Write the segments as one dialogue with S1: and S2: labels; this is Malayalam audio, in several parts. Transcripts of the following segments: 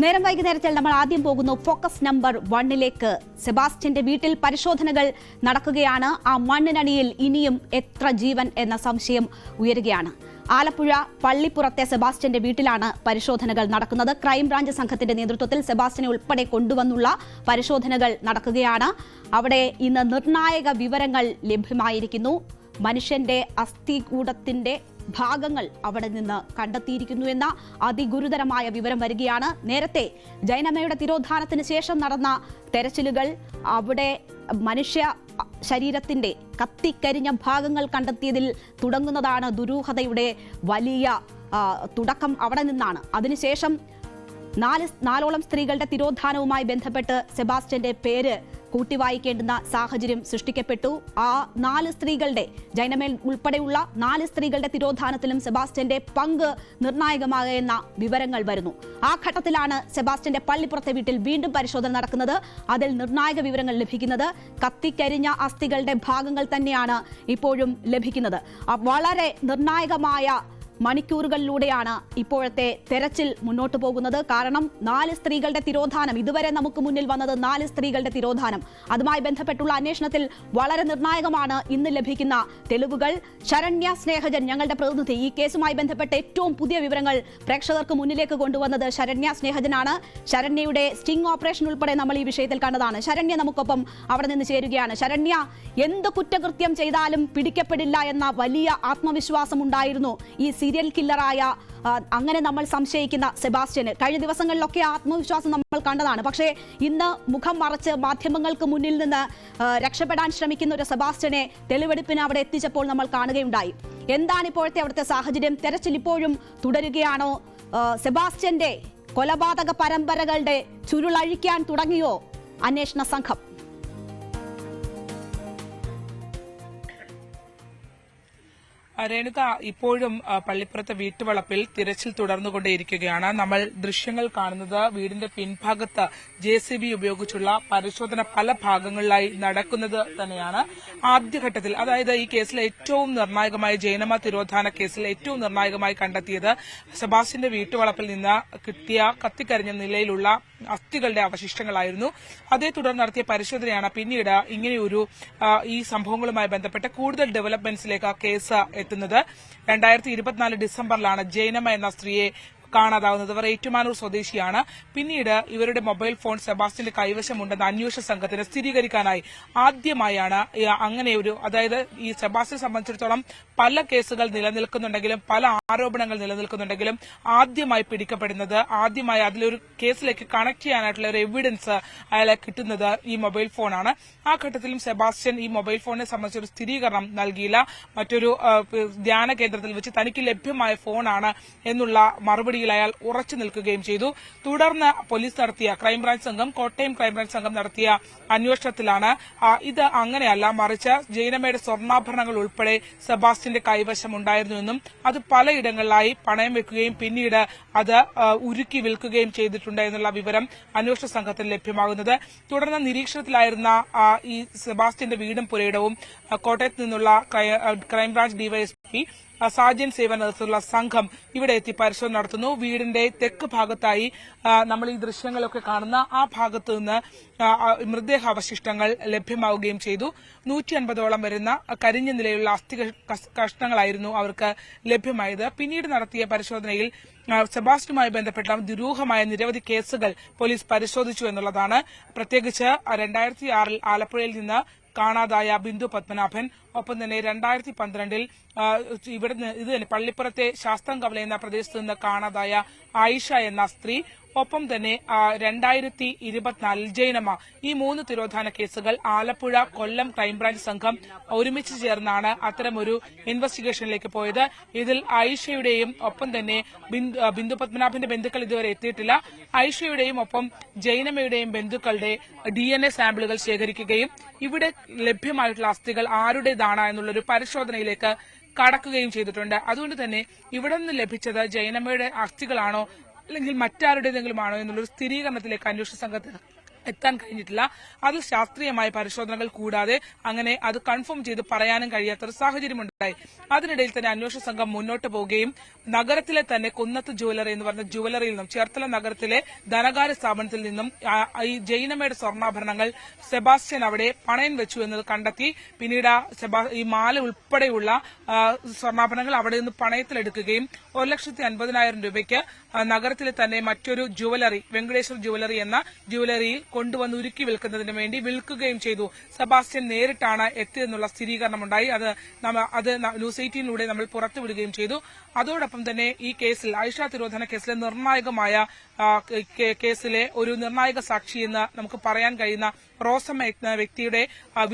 S1: നേരം വൈകുന്നേരത്തിൽ നമ്മൾ ആദ്യം പോകുന്നു ഫോക്കസ് നമ്പർ 1ലേക്ക്. സെബാസ്റ്റ്യന്റെ വീട്ടിൽ പരിശോധനകൾ നടക്കുകയാണ്. ആ മണ്ണിനടിയിൽ ഇനിയും എത്ര ജീവൻ എന്ന സംശയം ഉയരുകയാണ്. ആലപ്പുഴ പള്ളിപ്പുറത്തെ സെബാസ്റ്റ്യന്റെ വീട്ടിലാണ് പരിശോധനകൾ നടക്കുന്നത്. ക്രൈംബ്രാഞ്ച് സംഘത്തിന്റെ നേതൃത്വത്തിൽ സെബാസ്റ്റ്യനെ ഉൾപ്പെടെ കൊണ്ടുവന്നുള്ള പരിശോധനകൾ നടക്കുകയാണ്. അവിടെ ഇന്ന് നിർണായക വിവരങ്ങൾ ലഭ്യമായിരിക്കുന്നു. മനുഷ്യന്റെ അസ്ഥികൂടത്തിന്റെ ഭാഗങ്ങൾ അവിടെ നിന്ന് കണ്ടെത്തിയിരിക്കുന്നു എന്ന അതിഗുരുതരമായ വിവരം വരികയാണ്. നേരത്തെ ജൈനമ്മയുടെ തിരോധാനത്തിന് ശേഷം നടന്ന തെരച്ചിലുകൾ അവിടെ മനുഷ്യ ശരീരത്തിന്റെ കത്തിക്കരിഞ്ഞ ഭാഗങ്ങൾ കണ്ടെത്തിയതിൽ തുടങ്ങുന്നതാണ് ദുരൂഹതയുടെ വലിയ തുടക്കം. അവിടെ നിന്നാണ് അതിനുശേഷം നാലോളം സ്ത്രീകളുടെ തിരോധാനവുമായി ബന്ധപ്പെട്ട് സെബാസ്റ്റ്യന്റെ പേര് കൂട്ടിവായിക്കേണ്ടുന്ന സാഹചര്യം സൃഷ്ടിക്കപ്പെട്ടു. ആ 4 സ്ത്രീകളുടെ ജൈനമേൽ ഉൾപ്പെടെയുള്ള 4 സ്ത്രീകളുടെ തിരോധാനത്തിലും സെബാസ്റ്റ്യന്റെ പങ്ക് നിർണായകമാകുന്ന വിവരങ്ങൾ വരുന്നു. ആ ഘട്ടത്തിലാണ് സെബാസ്റ്റ്യന്റെ പള്ളിപ്പുറത്തെ വീട്ടിൽ വീണ്ടും പരിശോധന നടക്കുന്നത്. അതിൽ നിർണായക വിവരങ്ങൾ ലഭിക്കുന്നത് കത്തിക്കരിഞ്ഞ അസ്ഥികളുടെ ഭാഗങ്ങൾ തന്നെയാണ് ഇപ്പോഴും ലഭിക്കുന്നത്. വളരെ നിർണായകമായ മണിക്കൂറുകളിലൂടെയാണ് ഇപ്പോഴത്തെ തെരച്ചിൽ മുന്നോട്ട് പോകുന്നത്. കാരണം 4 സ്ത്രീകളുടെ തിരോധാനം, ഇതുവരെ നമുക്ക് മുന്നിൽ വന്നത് 4 സ്ത്രീകളുടെ തിരോധാനം. അതുമായി ബന്ധപ്പെട്ടുള്ള അന്വേഷണത്തിൽ വളരെ നിർണായകമാണ് ഇന്ന് ലഭിക്കുന്ന തെളിവുകൾ. ശരണ്യ സ്നേഹജൻ, ഞങ്ങളുടെ പ്രതിനിധി, ഈ കേസുമായി ബന്ധപ്പെട്ട ഏറ്റവും പുതിയ വിവരങ്ങൾ പ്രേക്ഷകർക്ക് മുന്നിലേക്ക് കൊണ്ടുവന്നത് ശരണ്യ സ്നേഹജനാണ്. ശരണ്യയുടെ സ്റ്റിംഗ് ഓപ്പറേഷൻ ഉൾപ്പെടെ നമ്മൾ ഈ വിഷയത്തിൽ കണ്ടതാണ്. ശരണ്യ നമുക്കൊപ്പം അവിടെ നിന്ന് ചേരുകയാണ്. ശരണ്യ, എന്ത് കുറ്റകൃത്യം ചെയ്താലും പിടിക്കപ്പെടില്ല എന്ന വലിയ ആത്മവിശ്വാസം ഉണ്ടായിരുന്നു ഈ സീരിയൽ കില്ലറായ അങ്ങനെ നമ്മൾ സംശയിക്കുന്ന സെബാസ്റ്റ്യന്. കഴിഞ്ഞ ദിവസങ്ങളിലൊക്കെ ആത്മവിശ്വാസം നമ്മൾ കണ്ടതാണ്. പക്ഷേ ഇന്ന് മുഖം മറച്ച് മാധ്യമങ്ങൾക്ക് മുന്നിൽ നിന്ന് രക്ഷപ്പെടാൻ ശ്രമിക്കുന്ന ഒരു സെബാസ്റ്റ്യനെ തെളിവെടുപ്പിന് അവിടെ എത്തിച്ചപ്പോൾ നമ്മൾ കാണുകയുണ്ടായി. എന്താണ് ഇപ്പോഴത്തെ അവിടുത്തെ സാഹചര്യം? തെരച്ചിൽ ഇപ്പോഴും തുടരുകയാണോ? സെബാസ്റ്റ്യന്റെ കൊലപാതക പരമ്പരകളുടെ ചുരുളഴിക്കാൻ തുടങ്ങിയോ അന്വേഷണ സംഘം?
S2: രേണുക, ഇപ്പോഴും പള്ളിപ്പുറത്തെ വീട്ടുവളപ്പിൽ തിരച്ചിൽ തുടർന്നുകൊണ്ടേയിരിക്കുകയാണ്. നമ്മൾ ദൃശ്യങ്ങൾ കാണുന്നത് വീടിന്റെ പിൻഭാഗത്ത് JCB ഉപയോഗിച്ചുള്ള പരിശോധന പല ഭാഗങ്ങളിലായി നടക്കുന്നത് തന്നെയാണ്. ആദ്യഘട്ടത്തിൽ, അതായത് ഈ കേസിൽ ഏറ്റവും നിർണായകമായി, ജൈനമ്മ തിരോധാന കേസിൽ ഏറ്റവും നിർണായകമായി കണ്ടെത്തിയത് സെബാസ്റ്റ്യന്റെ വീട്ടുവളപ്പിൽ നിന്ന് കിട്ടിയ കത്തിക്കരിഞ്ഞ നിലയിലുള്ള അസ്ഥികളുടെ അവശിഷ്ടങ്ങളായിരുന്നു. അതേ തുടർന്ന് നടത്തിയ പരിശോധനയാണ് പിന്നീട് ഇങ്ങനെയൊരു ഈ സംഭവങ്ങളുമായി ബന്ധപ്പെട്ട് കൂടുതൽ ഡെവലപ്മെന്റ്സിലേക്ക് ആ കേസ് എത്തുന്നത്. 2024 ഡിസംബറിലാണ് ജൈനമ്മ എന്ന സ്ത്രീയെ കാണാതാവുന്നത്. ഇവർ ഏറ്റുമാനൂർ സ്വദേശിയാണ്. പിന്നീട് ഇവരുടെ മൊബൈൽ ഫോൺ സെബാസ്റ്റ്യന്റെ കൈവശമുണ്ടെന്ന് അന്വേഷണ സംഘത്തിന് സ്ഥിരീകരിക്കാനായി ആദ്യമായാണ് അങ്ങനെ ഒരു, അതായത് ഈ സെബാസ്റ്റ്യനെ സംബന്ധിച്ചിടത്തോളം പല കേസുകൾ നിലനിൽക്കുന്നുണ്ടെങ്കിലും, പല ആരോപണങ്ങൾ നിലനിൽക്കുന്നുണ്ടെങ്കിലും ആദ്യമായി പിടിക്കപ്പെടുന്നത്, ആദ്യമായി അതിലൊരു കേസിലേക്ക് കണക്ട് ചെയ്യാനായിട്ടുള്ള ഒരു എവിഡൻസ് അയാളെ കിട്ടുന്നത് ഈ മൊബൈൽ ഫോണാണ്. ആ ഘട്ടത്തിലും സെബാസ്റ്റ്യൻ ഈ മൊബൈൽ ഫോണിനെ സംബന്ധിച്ചൊരു സ്ഥിരീകരണം നൽകിയില്ല. മറ്റൊരു ധ്യാന കേന്ദ്രത്തിൽ വെച്ച് തനിക്ക് ലഭ്യമായ ഫോണാണ് എന്നുള്ള മറുപടി അയാൾ ഉറച്ചു നിൽക്കുകയും ചെയ്തു. തുടർന്ന് പോലീസ് നടത്തിയ ക്രൈംബ്രാഞ്ച് സംഘം, കോട്ടയം ക്രൈംബ്രാഞ്ച് സംഘം നടത്തിയ അന്വേഷണത്തിലാണ് ഇത് അങ്ങനെയല്ല, മറിച്ച് ജൈനമ്മയുടെ സ്വർണ്ണാഭരണങ്ങൾ ഉൾപ്പെടെ സെബാസ്റ്റ്യന്റെ കൈവശം ഉണ്ടായിരുന്നുവെന്നും അത് പലയിടങ്ങളിലായി പണയം വെക്കുകയും പിന്നീട് അത് ഉരുക്കി വിൽക്കുകയും ചെയ്തിട്ടുണ്ട് എന്നുള്ള വിവരം അന്വേഷണ സംഘത്തിന് ലഭ്യമാകുന്നത്. തുടർന്ന് നിരീക്ഷണത്തിലായിരുന്ന ഈ സെബാസ്റ്റ്യന്റെ വീടും പുരയിടവും കോട്ടയത്ത് നിന്നുള്ള ക്രൈംബ്രാഞ്ച് ഡിവൈഎസ്പി സാജൻ സേവ നേതൃത്വത്തിലുള്ള സംഘം ഇവിടെ എത്തി പരിശോധന നടത്തുന്നു. വീടിന്റെ തെക്ക് ഭാഗത്തായി നമ്മൾ ഈ ദൃശ്യങ്ങളൊക്കെ കാണുന്ന ആ ഭാഗത്തു നിന്ന് മൃതദേഹാവശിഷ്ടങ്ങൾ ലഭ്യമാവുകയും ചെയ്തു. 150ഓളം വരുന്ന കരിഞ്ഞ നിലയിലുള്ള അസ്ഥി കഷ്ണങ്ങളായിരുന്നു അവർക്ക് ലഭ്യമായത്. പിന്നീട് നടത്തിയ പരിശോധനയിൽ സെബാസ്റ്റ്യനുമായി ബന്ധപ്പെട്ട ദുരൂഹമായ നിരവധി കേസുകൾ പോലീസ് പരിശോധിച്ചു എന്നുള്ളതാണ്. പ്രത്യേകിച്ച് 2006 ആലപ്പുഴയിൽ നിന്ന് കാണാതായ ബിന്ദു പത്മനാഭൻ, ഒപ്പം തന്നെ 2012 ഇവിടുന്ന് ഇത് തന്നെ പള്ളിപ്പുറത്തെ ശാസ്ത്രംകവല എന്ന പ്രദേശത്ത് നിന്ന് കാണാതായ ആയിഷ എന്ന സ്ത്രീ, ഒപ്പം തന്നെ 2024 ജൈനമ്മ, ഈ 3 തിരോധാന കേസുകൾ ആലപ്പുഴ, കൊല്ലം ക്രൈംബ്രാഞ്ച് സംഘം ഒരുമിച്ച് ചേർന്നാണ് അത്തരമൊരു ഇൻവെസ്റ്റിഗേഷനിലേക്ക് പോയത്. ഇതിൽ ആയിഷയുടെയും ഒപ്പം തന്നെ ബിന്ദു പത്മനാഭന്റെ ബന്ധുക്കൾ ഇതുവരെ എത്തിയിട്ടില്ല. ആയിഷയുടെയും ഒപ്പം ജൈനമ്മയുടെയും ബന്ധുക്കളുടെ DNA സാമ്പിളുകൾ ശേഖരിക്കുകയും ഇവിടെ ലഭ്യമായിട്ടുള്ള അസ്ഥികൾ ആരുടേതാണ് എന്നുള്ളൊരു പരിശോധനയിലേക്ക് കടക്കുകയും ചെയ്തിട്ടുണ്ട്. അതുകൊണ്ട് തന്നെ ഇവിടെ നിന്ന് ലഭിച്ചത് ജൈനമ്മയുടെ അസ്ഥികളാണോ അല്ലെങ്കിൽ മറ്റാരുടേതെങ്കിലും ആണോ എന്നുള്ളൊരു സ്ഥിരീകരണത്തിലേക്ക് അന്വേഷണ സംഘത്തിന് എത്താൻ കഴിഞ്ഞിട്ടില്ല. അതിൽ ശാസ്ത്രീയമായ പരിശോധനകൾ കൂടാതെ അങ്ങനെ അത് കൺഫേം ചെയ്ത് പറയാനും കഴിയാത്തൊരു സാഹചര്യമുണ്ടായി. അതിനിടയിൽ തന്നെ അന്വേഷണ സംഘം മുന്നോട്ട് പോവുകയും നഗരത്തിലെ തന്നെ കുന്നത്ത് ജ്വല്ലറി എന്ന് പറഞ്ഞ ജ്വല്ലറിയിൽ നിന്നും ചേർത്തല നഗരത്തിലെ ധനകാര്യ സ്ഥാപനത്തിൽ നിന്നും ഈ ജൈനമ്മയുടെ സ്വർണ്ണാഭരണങ്ങൾ സെബാസ്റ്റ്യൻ അവിടെ പണയം വെച്ചു എന്നത് കണ്ടെത്തി. പിന്നീട് ഈ മാല ഉൾപ്പെടെയുള്ള സ്വർണ്ണാഭരണങ്ങൾ അവിടെ നിന്ന് പണയത്തിലെടുക്കുകയും 1,50,000 രൂപയ്ക്ക് നഗരത്തിലെ തന്നെ മറ്റൊരു ജ്വല്ലറി വെങ്കടേശ്വർ ജ്വല്ലറി എന്ന ജ്വല്ലറിയിൽ കൊണ്ടുവന്ന് ഉരുക്കി വിൽക്കുന്നതിന് വേണ്ടി വിൽക്കുകയും ചെയ്തു. സെബാസ്റ്റ്യൻ നേരിട്ടാണ് എത്തിയതെന്നുള്ള സ്ഥിരീകരണമുണ്ടായി. അത് ന്യൂസ് 18-ലൂടെ നമ്മൾ പുറത്തുവിടുകയും ചെയ്തു. അതോടൊപ്പം തന്നെ ഈ കേസിൽ ആയിഷ തിരോധന കേസിലെ നിർണായകമായ കേസിലെ ഒരു നിർണായക സാക്ഷി എന്ന് നമുക്ക് പറയാൻ കഴിയുന്ന റോസമ്മ എന്ന വ്യക്തിയുടെ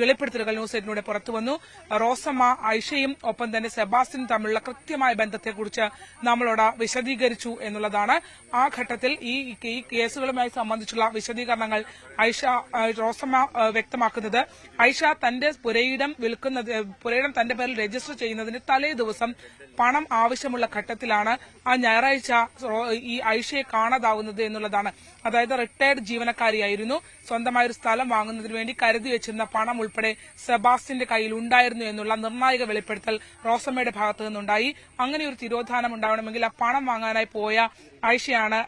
S2: വെളിപ്പെടുത്തലുകൾ ന്യൂസ് 18-ലൂടെ പുറത്തുവന്നു. റോസമ്മ ആയിഷയും ഒപ്പം തന്നെ സെബാസ്റ്റ്യനും തമ്മിലുള്ള കൃത്യമായ ബന്ധത്തെക്കുറിച്ച് നമ്മളോട് വിശദീകരിച്ചു എന്നുള്ളതാണ്. ആ ഘട്ടത്തിൽ ഈ കേസുകളുമായി സംബന്ധിച്ചുള്ള വിശദീകരണങ്ങൾ റോസമ്മ വ്യക്തമാക്കുന്നത് ആയിഷ തന്റെ പുരയിടം തന്റെ പേരിൽ രജിസ്റ്റർ ചെയ്യുന്നതിന് തലേ ദിവസം പണം ആവശ്യമുള്ള ഘട്ടത്തിലാണ് ആ ഞായറാഴ്ച ഈ ആയിഷയെ കാണാതാവുന്നത് എന്നുള്ളതാണ്. അതായത് റിട്ടയർഡ് ജീവനക്കാരിയായിരുന്നു. സ്വന്തമായൊരു സ്ഥലം വാങ്ങുന്നതിന് വേണ്ടി കരുതി വെച്ചിരുന്ന പണം ഉൾപ്പെടെ സെബാസ്റ്റ്യന്റെ കയ്യിൽ ഉണ്ടായിരുന്നു എന്നുള്ള നിർണായക വെളിപ്പെടുത്തൽ റോസമ്മയുടെ ഭാഗത്തു നിന്നുണ്ടായി. അങ്ങനെ ഒരു തിരോധാനം ഉണ്ടാവണമെങ്കിൽ ആ പണം വാങ്ങാനായി പോയ ആയിഷയാണ്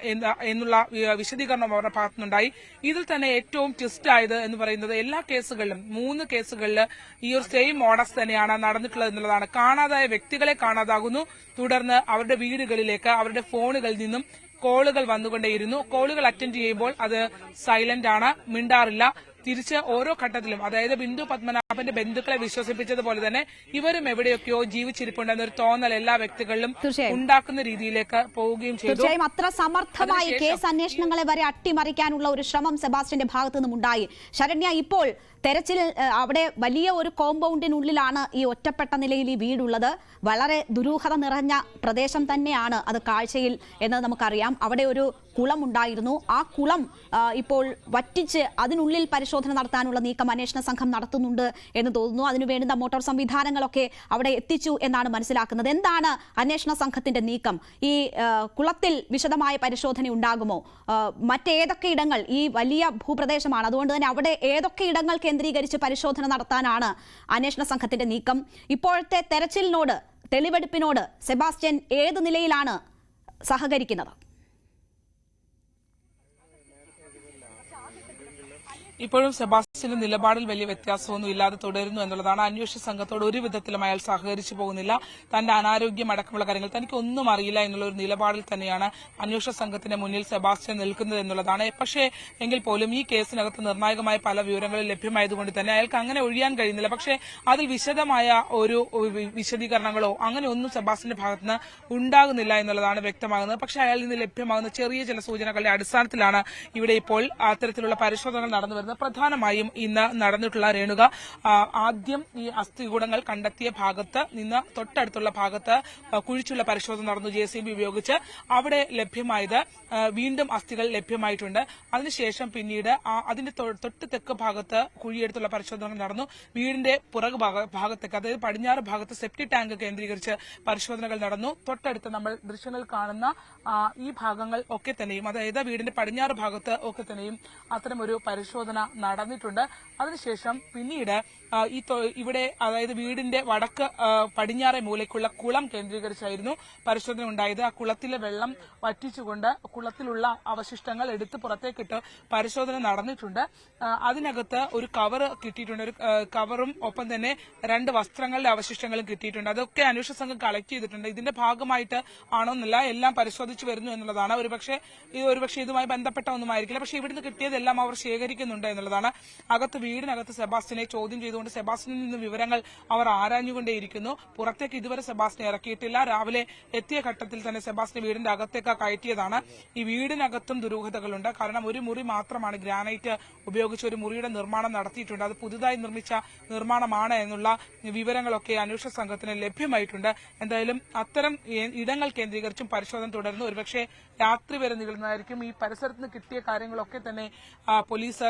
S2: എന്നുള്ള വിശദീകരണം അവരുടെ ഭാഗത്തുനിന്നുണ്ടായി. ഇതിൽ തന്നെ ഏറ്റവും ട്വിസ്റ്റ് ആയത് എന്ന് പറയുന്നത് എല്ലാ കേസുകളിലും 3 കേസുകളിൽ ഈ ഒരു സെയിം മോഡസ് തന്നെയാണ് നടന്നിട്ടുള്ളത് എന്നുള്ളതാണ്. കാണാതായ വ്യക്തികളെ കാണാതാകുന്നു. തുടർന്ന് അവരുടെ വീടുകളിലേക്ക് അവരുടെ ഫോണുകളിൽ നിന്നും കോളുകൾ വന്നുകൊണ്ടേയിരുന്നു. കോളുകൾ അറ്റൻഡ് ചെയ്യുമ്പോൾ അത് സൈലന്റ് ആണ്, മിണ്ടാറില്ല. തിരിച്ച് ഓരോ ഘട്ടത്തിലും അതായത് ബിന്ദു പത്മനാഭന്റെ ബന്ധുക്കളെ വിശ്വസിപ്പിച്ചതുപോലെ തന്നെ ഇവരും എവിടെയൊക്കെയോ ജീവിച്ചിരിപ്പുണ്ടെന്നൊരു തോന്നൽ എല്ലാ വ്യക്തികളിലും ഉണ്ടാക്കുന്ന രീതിയിലേക്ക് പോവുകയും ചെയ്തു.
S1: തീർച്ചയായും അത്ര സമർത്ഥമായി കേസ് അന്വേഷണങ്ങളെ വരെ അട്ടിമറിക്കാനുള്ള ഒരു ശ്രമം സെബാസ്റ്റ്യന്റെ ഭാഗത്തു നിന്നുണ്ടായി. ശരണ്യ, ഇപ്പോൾ തെരച്ചിൽ അവിടെ വലിയ ഒരു കോമ്പൗണ്ടിനുള്ളിലാണ് ഈ ഒറ്റപ്പെട്ട നിലയിൽ ഈ വീടുള്ളത്. വളരെ ദുരൂഹത നിറഞ്ഞ പ്രദേശം തന്നെയാണ് അത് കാഴ്ചയിൽ എന്ന് നമുക്കറിയാം. അവിടെ ഒരു കുളം ഉണ്ടായിരുന്നു. ആ കുളം ഇപ്പോൾ വറ്റിച്ച് അതിനുള്ളിൽ പരിശോധന നടത്താനുള്ള നീക്കം അന്വേഷണ സംഘം നടത്തുന്നുണ്ട് എന്ന് തോന്നുന്നു. അതിനു വേണ്ടുന്ന മോട്ടോർ സംവിധാനങ്ങളൊക്കെ അവിടെ എത്തിച്ചു എന്നാണ് മനസ്സിലാക്കുന്നത്. എന്താണ് അന്വേഷണ സംഘത്തിന്റെ നീക്കം? ഈ കുളത്തിൽ വിശദമായ പരിശോധന ഉണ്ടാകുമോ? മറ്റേതൊക്കെ ഇടങ്ങൾ, ഈ വലിയ ഭൂപ്രദേശമാണ്, അതുകൊണ്ട് തന്നെ അവിടെ ഏതൊക്കെ ഇടങ്ങൾ കേന്ദ്രീകരിച്ച് പരിശോധന നടത്താനാണ് അന്വേഷണ സംഘത്തിന്റെ നീക്കം? ഇപ്പോഴത്തെ തെരച്ചിലിനോട്, തെളിവെടുപ്പിനോട് സെബാസ്റ്റ്യൻ ഏത് നിലയിലാണ് സഹകരിക്കുന്നത്?
S2: ഇപ്പോഴും സെബാസ്റ്റ്യന്റെ നിലപാടിൽ വലിയ വ്യത്യാസമൊന്നും ഇല്ലാതെ തുടരുന്നു എന്നുള്ളതാണ്. അന്വേഷണ സംഘത്തോട് ഒരു വിധത്തിലും അയാൾ സഹകരിച്ചു പോകുന്നില്ല. തന്റെ അനാരോഗ്യം അടക്കമുള്ള കാര്യങ്ങൾ തനിക്ക് ഒന്നും അറിയില്ല എന്നുള്ള ഒരു നിലപാടിൽ തന്നെയാണ് അന്വേഷണ സംഘത്തിന്റെ മുന്നിൽ സെബാസ്റ്റ്യൻ നിൽക്കുന്നത് എന്നുള്ളതാണ്. പക്ഷേ എങ്കിൽ പോലും ഈ കേസിനകത്ത് നിർണായകമായ പല വിവരങ്ങളും ലഭ്യമായതുകൊണ്ട് തന്നെ അയാൾക്ക് അങ്ങനെ ഒഴിയാൻ കഴിയുന്നില്ല. പക്ഷേ അതിൽ വിശദമായ ഒരു വിശദീകരണങ്ങളോ അങ്ങനെ ഒന്നും സെബാസ്റ്റ്യന്റെ ഭാഗത്തുനിന്ന് ഉണ്ടാകുന്നില്ല എന്നുള്ളതാണ് വ്യക്തമാകുന്നത്. പക്ഷേ അയാളിൽ നിന്ന് ലഭ്യമാകുന്ന ചെറിയ ചില സൂചനകളുടെ അടിസ്ഥാനത്തിലാണ് ഇവിടെ ഇപ്പോൾ അത്തരത്തിലുള്ള പരിശോധനകൾ നടന്നു വരുന്നത്. പ്രധാനമായും ഇന്ന് നടന്നിട്ടുള്ള രേണുക, ആദ്യം ഈ അസ്ഥികൂടങ്ങൾ കണ്ടെത്തിയ ഭാഗത്ത് നിന്ന് തൊട്ടടുത്തുള്ള ഭാഗത്ത് കുഴിച്ചുള്ള പരിശോധന നടന്നു JCB ഉപയോഗിച്ച്. അവിടെ ലഭ്യമായത് വീണ്ടും അസ്ഥികൾ ലഭ്യമായിട്ടുണ്ട്. അതിനുശേഷം പിന്നീട് അതിന്റെ തൊട്ട് തെക്ക് ഭാഗത്ത് കുഴിയെടുത്തുള്ള പരിശോധനകൾ നടന്നു. വീടിന്റെ പുറകു ഭാഗത്തേക്ക്, അതായത് പടിഞ്ഞാറ് ഭാഗത്ത് സെപ്റ്റി ടാങ്ക് കേന്ദ്രീകരിച്ച് പരിശോധനകൾ നടന്നു. തൊട്ടടുത്ത് നമ്മൾ ദൃശ്യങ്ങൾ കാണുന്ന ഈ ഭാഗങ്ങൾ ഒക്കെ തന്നെയും, അതായത് വീടിന്റെ പടിഞ്ഞാറ് ഭാഗത്ത് ഒക്കെ തന്നെയും അത്തരമൊരു പരിശോധന നടന്നിട്ടുണ്ട്. അതിനുശേഷം പിന്നീട് ഇവിടെ, അതായത് വീടിന്റെ വടക്ക് പടിഞ്ഞാറെ മൂലയ്ക്കുള്ള കുളം കേന്ദ്രീകരിച്ചായിരുന്നു പരിശോധന ഉണ്ടായത്. ആ കുളത്തിലെ വെള്ളം വറ്റിച്ചുകൊണ്ട് കുളത്തിലുള്ള അവശിഷ്ടങ്ങൾ എടുത്ത് പുറത്തേക്കിട്ട് പരിശോധന നടന്നിട്ടുണ്ട്. അതിനകത്ത് ഒരു കവർ കിട്ടിയിട്ടുണ്ട്. ഒരു കവറും ഒപ്പം തന്നെ 2 വസ്ത്രങ്ങളുടെ അവശിഷ്ടങ്ങളും കിട്ടിയിട്ടുണ്ട്. അതൊക്കെ അന്വേഷണ സംഘം കളക്ട് ചെയ്തിട്ടുണ്ട്. ഇതിന്റെ ഭാഗമായിട്ട് ആണോന്നല്ല, എല്ലാം പരിശോധിച്ചു വരുന്നു എന്നുള്ളതാണ്. ഒരുപക്ഷെ ഇതുമായി ബന്ധപ്പെട്ട ഒന്നുമായിരിക്കില്ല. പക്ഷേ ഇവിടുന്ന് കിട്ടിയതെല്ലാം അവർ ശേഖരിക്കുന്നുണ്ട് എന്നുള്ളതാണ്. വീടിനകത്ത് സെബാസ്റ്റ്യനെ ചോദ്യം ചെയ്തുകൊണ്ട് സെബാസ്റ്റ്യനിൽ നിന്ന് വിവരങ്ങൾ അവർ ആരാഞ്ഞുകൊണ്ടേയിരിക്കുന്നു. പുറത്തേക്ക് ഇതുവരെ സെബാസ്റ്റ്യനെ ഇറക്കിയിട്ടില്ല. രാവിലെ എത്തിയ ഘട്ടത്തിൽ തന്നെ സെബാസ്റ്റ്യൻ വീടിന്റെ അകത്തേക്ക് കയറ്റിയതാണ്. ഈ വീടിനകത്തും ദുരൂഹതകളുണ്ട്. കാരണം ഒരു മുറി മാത്രമാണ് ഗ്രാനൈറ്റ് ഉപയോഗിച്ച് ഒരു മുറിയുടെ നിർമ്മാണം നടത്തിയിട്ടുണ്ട്. അത് പുതുതായി നിർമ്മിച്ച നിർമ്മാണമാണ് എന്നുള്ള വിവരങ്ങളൊക്കെ അന്വേഷണ സംഘത്തിന് ലഭ്യമായിട്ടുണ്ട്. എന്തായാലും അത്തരം ഇടങ്ങൾ കേന്ദ്രീകരിച്ചും പരിശോധന തുടരുന്നു. ഒരുപക്ഷെ രാത്രി വരെ നീളുന്നതായിരിക്കും. ഈ പരിസരത്ത് നിന്ന് കിട്ടിയ കാര്യങ്ങളൊക്കെ തന്നെ പോലീസ്,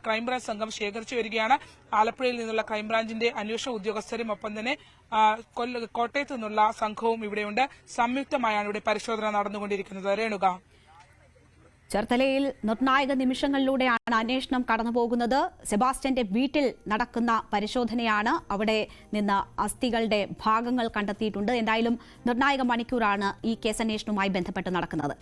S2: ക്രൈംബ്രാഞ്ച് സംഘം ശേഖരിച്ചു വരികയാണ്. ആലപ്പുഴയിൽ നിന്നുള്ള ക്രൈംബ്രാഞ്ചിന്റെ അന്വേഷണ ഉദ്യോഗസ്ഥരും ഒപ്പം തന്നെ കോട്ടയത്ത് നിന്നുള്ള സംഘവും ഇവിടെയുണ്ട്. സംയുക്തമായാണ് ഇവിടെ പരിശോധന നടന്നുകൊണ്ടിരിക്കുന്നത്. രേണുക.
S1: ചേർത്തലയിൽ നിർണായക നിമിഷങ്ങളിലൂടെയാണ് അന്വേഷണം കടന്നുപോകുന്നത്. സെബാസ്റ്റ്യന്റെ വീട്ടിൽ നടക്കുന്ന പരിശോധനയാണ്. അവിടെ നിന്ന് അസ്ഥികളുടെ ഭാഗങ്ങൾ കണ്ടെത്തിയിട്ടുണ്ട്. എന്തായാലും നിർണായക മണിക്കൂറാണ് ഈ കേസന്വേഷണവുമായി ബന്ധപ്പെട്ട് നടക്കുന്നത്.